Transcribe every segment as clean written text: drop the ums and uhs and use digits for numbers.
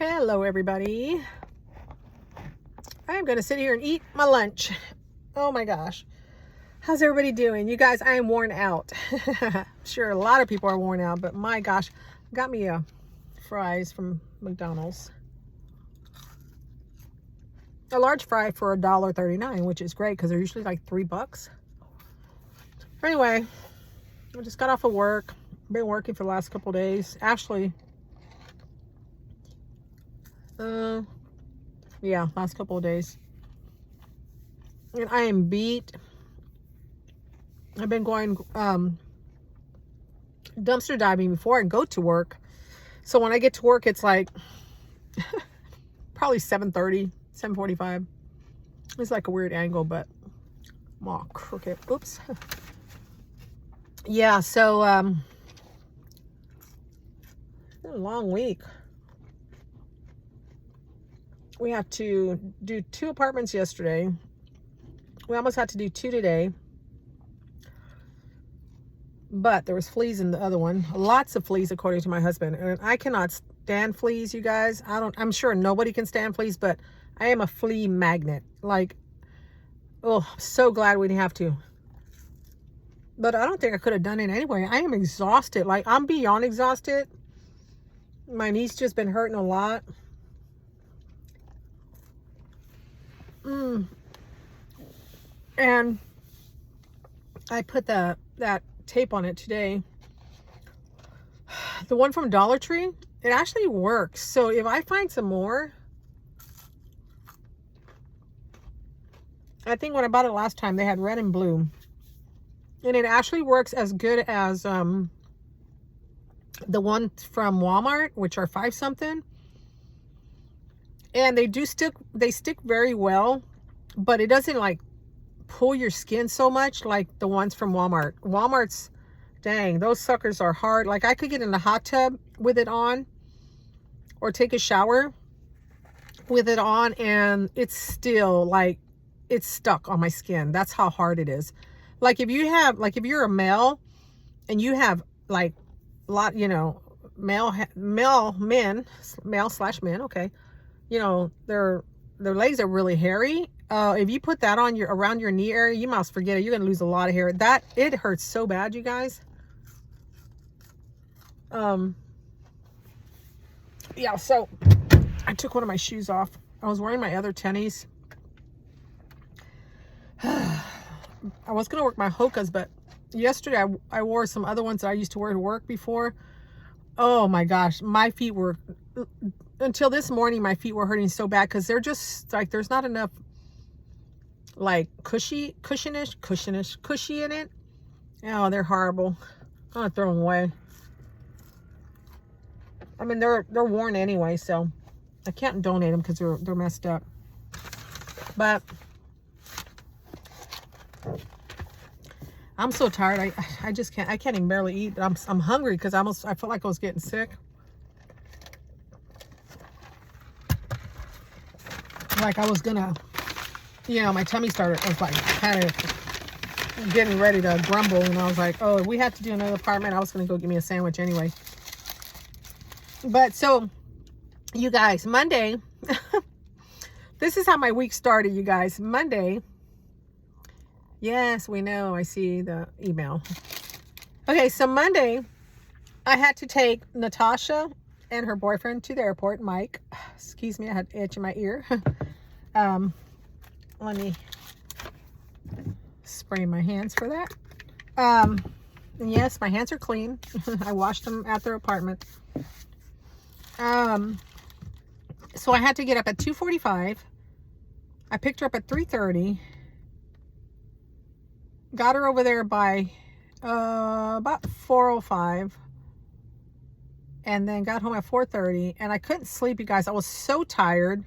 Hello, everybody. I am going to sit here and eat my lunch. Oh my gosh. How's everybody doing? You guys, I am worn out. I'm sure a lot of people are worn out, but my gosh, got me fries from McDonald's. A large fry for $1.39, which is great because they're usually like $3. Anyway, I just got off of work. Been working for the last couple days. Actually, yeah, last couple of days. And I am beat. I've been going dumpster diving before I go to work. So when I get to work, it's like probably 7:30, 7:45. It's like a weird angle, but I'm all crooked. Oops. Yeah, so a long week. We had to do 2 apartments yesterday. We almost had to do 2 today. But there was fleas in the other one. Lots of fleas, according to my husband. And I cannot stand fleas, you guys. I'm sure nobody can stand fleas, but I am a flea magnet. Like, oh, I'm so glad we didn't have to. But I don't think I could have done it anyway. I am exhausted. Like, I'm beyond exhausted. My knee's just been hurting a lot. And I put that tape on it today. The one from Dollar Tree, it actually works. So if I find some more, I think when I bought it last time, they had red and blue. And it actually works as good as the one from Walmart, which are 5 something. And they stick very well, but it doesn't like pull your skin so much like the ones from Walmart. Walmart's, dang, those suckers are hard. Like, I could get in the hot tub with it on or take a shower with it on, and it's still like it's stuck on my skin. That's how hard it is. Like, if you're a male and you have like a lot, male slash men, okay, their legs are really hairy. If you put that on around your knee area, you must forget it. You're gonna lose a lot of hair. It hurts so bad, you guys. Yeah, so I took one of my shoes off. I was wearing my other tennies. I was gonna work my Hokas, but yesterday I wore some other ones that I used to wear to work before. Oh my gosh, my feet were, until this morning, my feet were hurting so bad because they're just like, there's not enough like cushy in it. Oh, they're horrible. I'm gonna throw them away. I mean, they're worn anyway, so I can't donate them because they're messed up. But I'm so tired. I just can't. I can't even barely eat. I'm hungry because I felt like I was getting sick. Like I was gonna, my tummy I was like kind of getting ready to grumble, and I was like, oh, we have to do another apartment. I was gonna go get me a sandwich anyway. But so, you guys, Monday, this is how my week started, you guys. Monday, yes, we know, I see the email. Okay, so Monday, I had to take Natasha and her boyfriend to the airport, Mike. Excuse me, I had an itch in my ear. Let me spray my hands for that. And yes, my hands are clean. I washed them at their apartment. So I had to get up at 2:45. I picked her up at 3:30. Got her over there by about 4:05. And then got home at 4:30. And I couldn't sleep, you guys. I was so tired.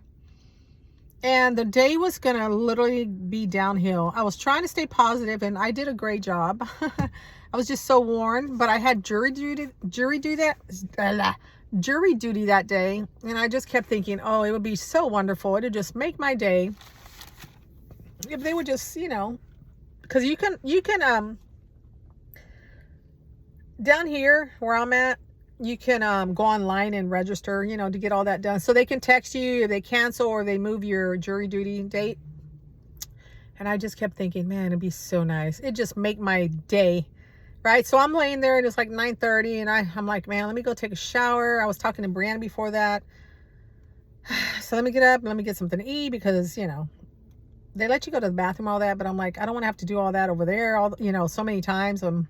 And the day was going to literally be downhill. I was trying to stay positive, and I did a great job. I was just so worn. But I had jury duty that day. And I just kept thinking, oh, it would be so wonderful. It would just make my day if they would just, because you can down here where I'm at, you can go online and register, you know, to get all that done. So they can text you if they cancel or they move your jury duty date. And I just kept thinking, man, it'd be so nice. It'd just make my day, right? So I'm laying there and it's like 9:30 and I'm like, man, let me go take a shower. I was talking to Brianna before that. So let me get up and let me get something to eat because, you know, they let you go to the bathroom, all that. But I'm like, I don't want to have to do all that over there, you know, so many times. And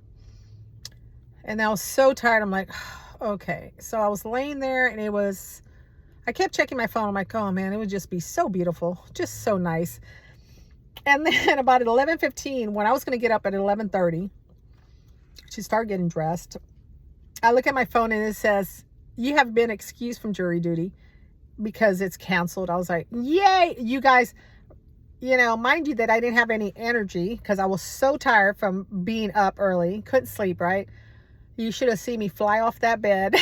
I was so tired. I'm like, okay. So I was laying there and I kept checking my phone. I'm like, oh man, it would just be so beautiful. Just so nice. And then about 11:15, when I was going to get up at 11:30 to start getting dressed, I look at my phone and it says, you have been excused from jury duty because it's canceled. I was like, yay, you guys, you know, mind you that I didn't have any energy because I was so tired from being up early. Couldn't sleep, right? You should have seen me fly off that bed.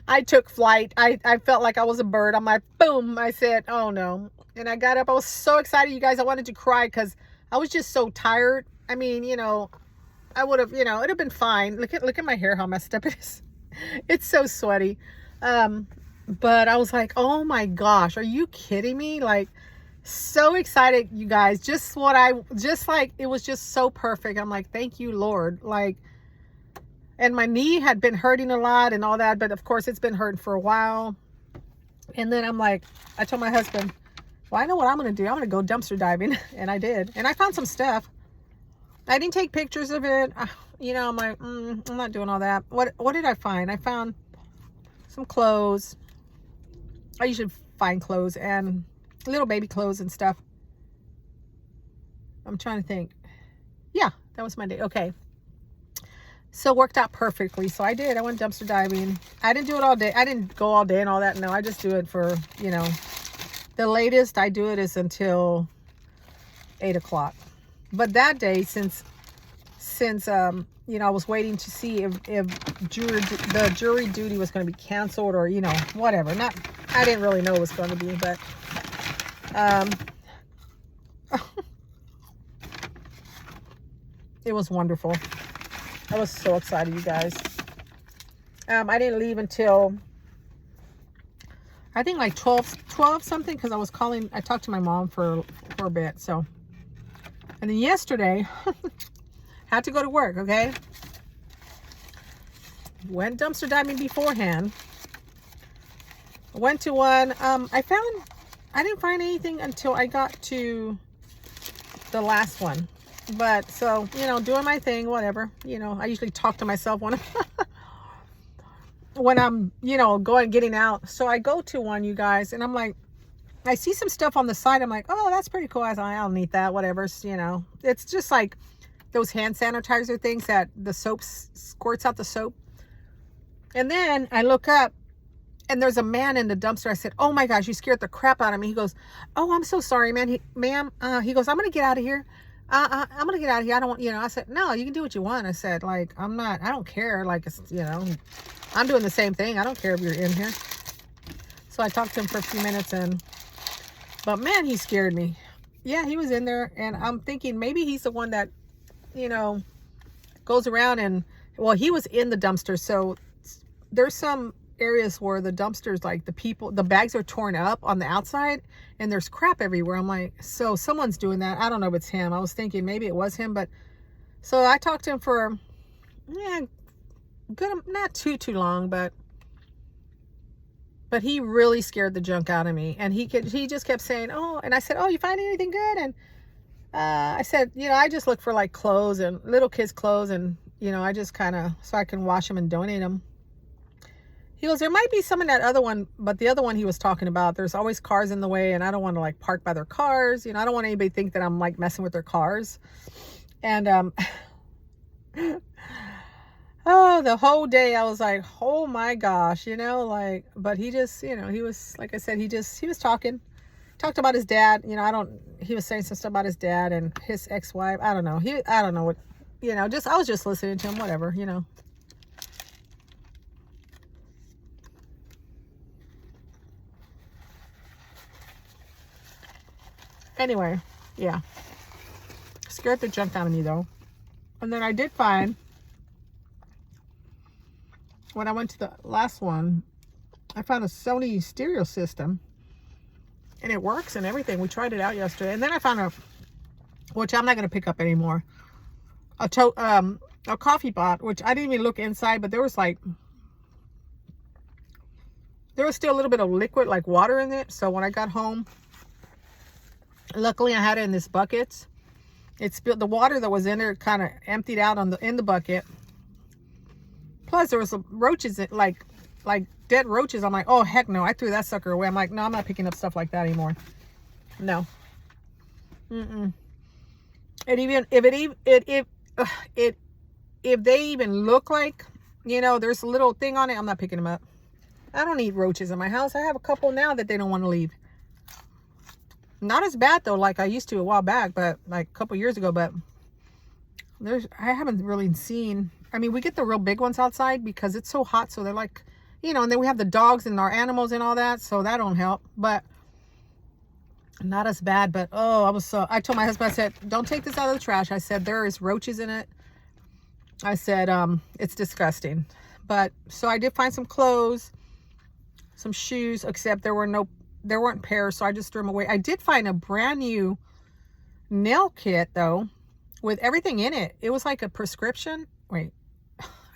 I took flight. I felt like I was a bird. I'm like, boom. I said, oh no. And I got up. I was so excited, you guys. I wanted to cry because I was just so tired. I mean, you know, I would have, you know, it'd have been fine. Look at my hair, how messed up it is. It's so sweaty. But I was like, oh my gosh, are you kidding me? Like, so excited, you guys. Just like, it was just so perfect. I'm like, thank you, Lord. Like, and my knee had been hurting a lot and all that, but of course it's been hurting for a while. And then I'm like, I told my husband, well, I know what I'm going to do. I'm going to go dumpster diving. And I did. And I found some stuff. I didn't take pictures of it. You know, I'm like, I'm not doing all that. What did I find? I found some clothes. I usually find clothes and little baby clothes and stuff. I'm trying to think. Yeah, that was my day. Okay. So it worked out perfectly. So I did. I went dumpster diving. I didn't do it all day. I didn't go all day and all that. No, I just do it for, you know, the latest I do it is until 8 o'clock. But that day, since you know, I was waiting to see if the jury duty was going to be canceled or, you know, whatever. I didn't really know it was going to be, but it was wonderful. I was so excited, you guys. I didn't leave until I think like 12 something because I talked to my mom for a bit. So, and then yesterday, had to go to work, okay? Went dumpster diving beforehand. Went to one. I didn't find anything until I got to the last one. But so, you know, doing my thing, whatever. You know, I usually talk to myself when I'm, you know, getting out. So I go to one, you guys, and I'm like, I see some stuff on the side. I'm like, oh, that's pretty cool. I don't need that, whatever. You know, it's just like those hand sanitizer things that the soap squirts out the soap. And then I look up and there's a man in the dumpster. I said, oh my gosh, you scared the crap out of me. He goes, oh, I'm so sorry, man. Ma'am, he goes, I'm going to get out of here. I'm going to get out of here. I don't want, you know, I said, no, you can do what you want. I said, like, I don't care. Like, it's, you know, I'm doing the same thing. I don't care if you're in here. So I talked to him for a few minutes but man, he scared me. Yeah, he was in there and I'm thinking maybe he's the one that, you know, goes around and, well, he was in the dumpster. So there's some areas where the dumpsters, like the bags are torn up on the outside and there's crap everywhere. I'm like, so someone's doing that. I don't know if it's him. I was thinking maybe it was him, but so I talked to him for, yeah, good, not too long, but he really scared the junk out of me. And he just kept saying, oh, and I said, oh, you find anything good? And I said, you know, I just look for like clothes and little kids' clothes and, you know, I just kind of, so I can wash them and donate them. He goes, there might be some in that other one, but the other one he was talking about, there's always cars in the way and I don't want to like park by their cars. You know, I don't want anybody to think that I'm like messing with their cars. And, oh, the whole day I was like, oh my gosh, you know, like, but he just, you know, he was, like I said, he was talked about his dad, you know, he was saying some stuff about his dad and his ex-wife. I don't know. I don't know what, you know, I was just listening to him, whatever, you know. Anyway, yeah. Scared the junk out of me though. And then I did find when I went to the last one, I found a Sony stereo system, and it works and everything. We tried it out yesterday, and then I found a, which I'm not going to pick up anymore, a coffee pot, which I didn't even look inside, but there was still a little bit of liquid, like water in it. So when I got home, luckily I had it in this bucket. It spilled, the water that was in there kind of emptied out in the bucket. Plus there was some roaches, like dead roaches. I'm like, oh heck no, I threw that sucker away. I'm like, no, I'm not picking up stuff like that anymore. No. And even if they even look like, you know, there's a little thing on it, I'm not picking them up. I don't need roaches in my house. I have a couple now that they don't want to leave. Not as bad though, like I used to a while back, but like a couple years ago. But I haven't really seen. I mean, we get the real big ones outside because it's so hot. So they're like, you know, and then we have the dogs and our animals and all that. So that don't help. But not as bad. But oh, I told my husband, I said, don't take this out of the trash. I said, there is roaches in it. I said, it's disgusting. But so I did find some clothes, some shoes, except there weren't pairs, so I just threw them away. I did find a brand new nail kit though, with everything in it. It was like a prescription. Wait,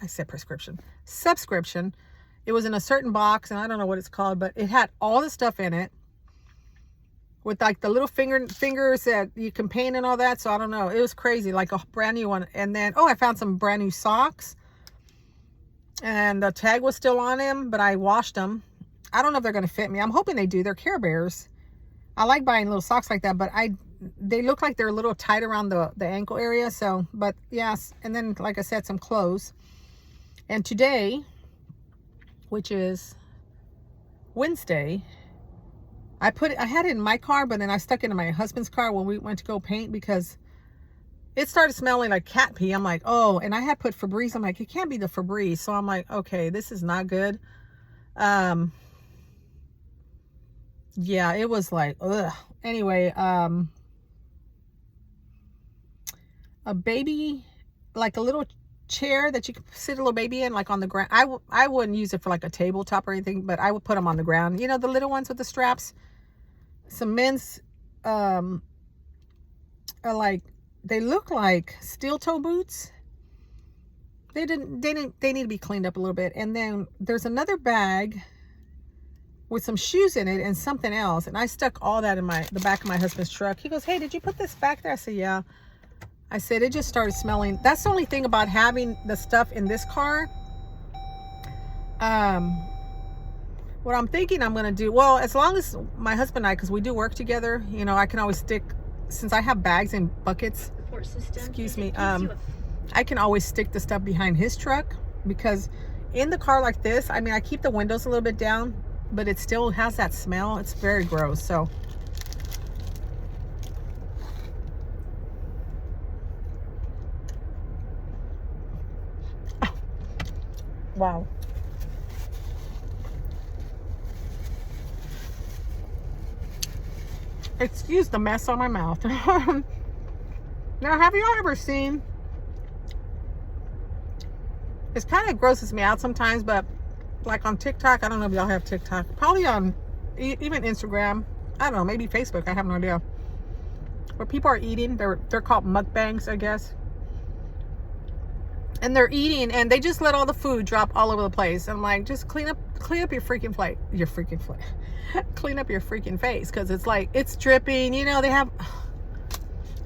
I said prescription. Subscription. It was in a certain box, and I don't know what it's called, but it had all the stuff in it with like the little fingers that you can paint and all that. So I don't know. It was crazy, like a brand new one. And then, oh, I found some brand new socks, and the tag was still on them, but I washed them. I don't know if they're going to fit me. I'm hoping they do. They're Care Bears. I like buying little socks like that, but they look like they're a little tight around the ankle area. So, but yes. And then, like I said, some clothes. And today, which is Wednesday, I had it in my car, but then I stuck it in my husband's car when we went to go paint because it started smelling like cat pee. I'm like, oh, and I had put Febreze. I'm like, it can't be the Febreze. So I'm like, okay, this is not good. Yeah, it was like, ugh. Anyway, a baby, like a little chair that you can sit a little baby in, like on the ground. I wouldn't use it for like a tabletop or anything, but I would put them on the ground. You know, the little ones with the straps. Some men's, are like, they look like steel toe boots. They need to be cleaned up a little bit. And then there's another bag with some shoes in it and something else. And I stuck all that in the back of my husband's truck. He goes, hey, did you put this back there? I said, yeah. I said, it just started smelling. That's the only thing about having the stuff in this car. What I'm thinking I'm going to do, well, as long as my husband and I, because we do work together, you know, I can always stick, since I have bags and buckets, excuse me, I can always stick the stuff behind his truck, because in the car like this, I mean, I keep the windows a little bit down, but it still has that smell. It's very gross. So wow. Excuse the mess on my mouth. Now, have you ever seen, it kind of grosses me out sometimes, but like on TikTok, I don't know if y'all have TikTok, probably on even Instagram, I don't know, maybe Facebook, I have no idea, where people are eating, they're called mukbangs, I guess, and they're eating and they just let all the food drop all over the place. I'm like, just clean up your freaking plate, clean up your freaking face, because it's like, it's dripping, you know. They have,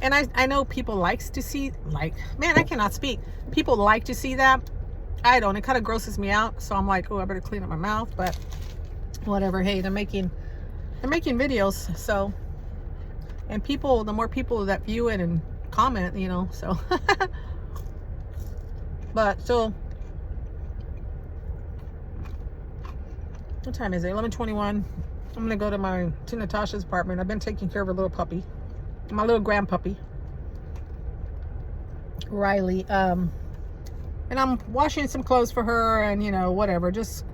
and I know people likes to see, like, man, I cannot speak, people like to see that. I don't. It kind of grosses me out. So I'm like, oh, I better clean up my mouth. But whatever. Hey, they're making videos. So, and people, the more people that view it and comment, you know. So, but so, what time is it? 11:21. I'm gonna go to Natasha's apartment. I've been taking care of her little puppy, my little grand puppy, Riley. And I'm washing some clothes for her, and you know, whatever, just,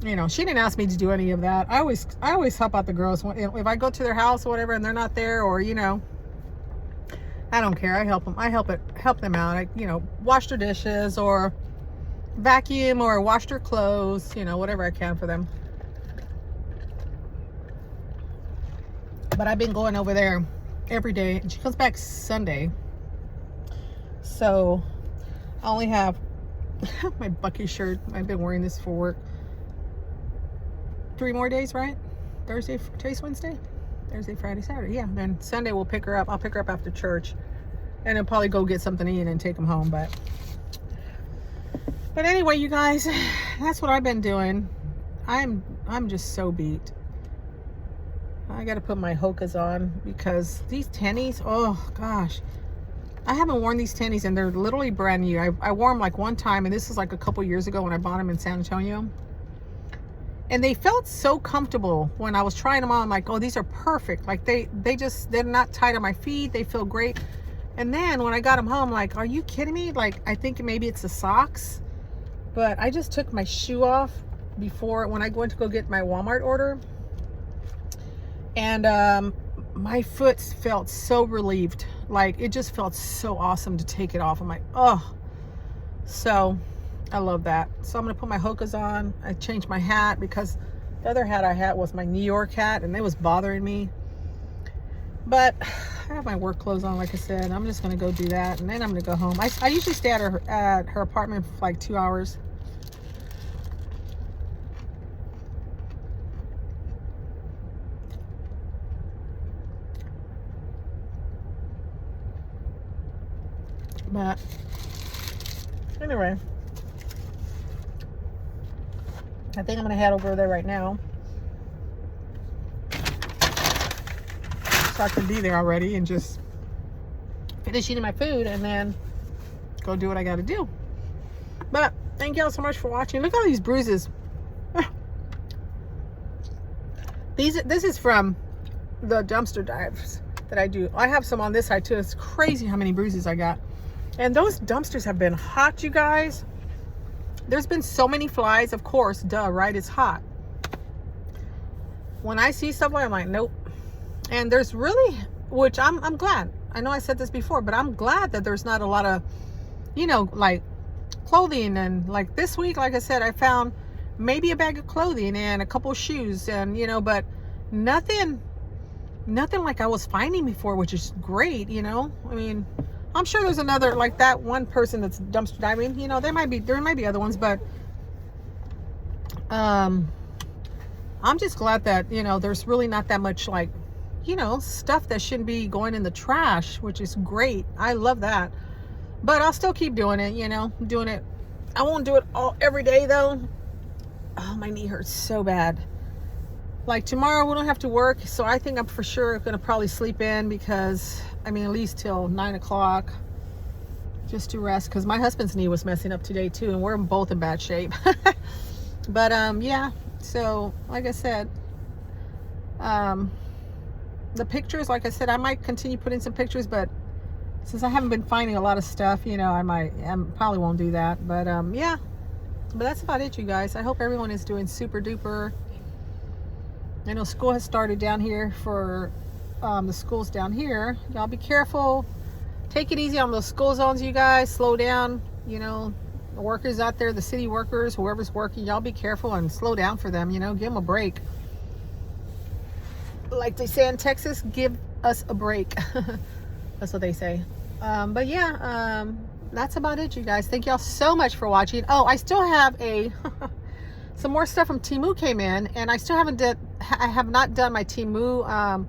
you know, she didn't ask me to do any of that. I always help out the girls if I go to their house or whatever and they're not there, or, you know, I don't care. I help them. I help them out. I, you know, wash their dishes, or vacuum or wash their clothes, you know, whatever I can for them. But I've been going over there every day, and she comes back Sunday. So I only have my Bucky shirt. I've been wearing this for work. 3 more days, right? Thursday, today's Wednesday? Thursday, Friday, Saturday. Yeah, then Sunday we'll pick her up. I'll pick her up after church. And I'll probably go get something to eat and take them home. But anyway, you guys, that's what I've been doing. I'm just so beat. I got to put my Hokas on because these tennies, oh gosh. I haven't worn these tennies and they're literally brand new. I wore them like one time, and this is like a couple years ago when I bought them in San Antonio. And they felt so comfortable when I was trying them on. I'm like, oh, these are perfect. Like they're not tight on my feet. They feel great. And then when I got them home, like, are you kidding me? Like, I think maybe it's the socks, but I just took my shoe off before when I went to go get my Walmart order. And my foot felt so relieved. Like, it just felt so awesome to take it off. I'm like, oh. So I love that. So I'm gonna put my Hokas on. I changed my hat because the other hat I had was my New York hat, and it was bothering me. But I have my work clothes on, like I said. I'm just gonna go do that, and then I'm gonna go home. I usually stay at her apartment for like 2 hours. But anyway, I think I'm gonna head over there right now, so I can be there already and just finish eating my food and then go do what I gotta do. But thank y'all so much for watching. Look at all these bruises. This is from the dumpster dives that I do. I have some on this side too. It's crazy how many bruises I got. And those dumpsters have been hot, you guys. There's been so many flies, of course, duh, right? It's hot. When I see stuff like, I'm like, nope. And there's really, which I'm glad. I know I said this before, but I'm glad that there's not a lot of, you know, like clothing. And like this week, like I said, I found maybe a bag of clothing and a couple of shoes, and you know, but nothing like I was finding before, which is great, you know. I mean, I'm sure there's another, like that one person that's dumpster diving, you know, there might be other ones, but I'm just glad that, you know, there's really not that much, like, you know, stuff that shouldn't be going in the trash, which is great. I love that. But I'll still keep doing it, you know, doing it. I won't do it every day though. Oh, my knee hurts so bad. Like tomorrow we don't have to work, so I think I'm for sure gonna probably sleep in, because I mean at least till 9 o'clock, just to rest, because my husband's knee was messing up today too, and we're both in bad shape. But yeah, so like I said, the pictures, like I said, I might continue putting some pictures, but since I haven't been finding a lot of stuff, you know, I probably won't do that. But yeah, but that's about it, you guys. I hope everyone is doing super duper. I know school has started down here for the schools down here. Y'all be careful. Take it easy on those school zones, you guys. Slow down. You know, the workers out there, the city workers, whoever's working, y'all be careful and slow down for them. You know, give them a break. Like they say in Texas, give us a break. That's what they say. But yeah, that's about it, you guys. Thank y'all so much for watching. Oh, I still have some more stuff from Temu came in, and I still I have not done my Temu,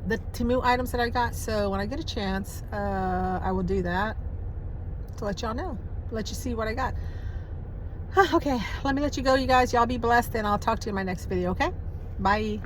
the Temu items that I got. So when I get a chance, I will do that to let y'all know, let you see what I got. Okay, let me let you go, you guys. Y'all be blessed, and I'll talk to you in my next video. Okay, bye.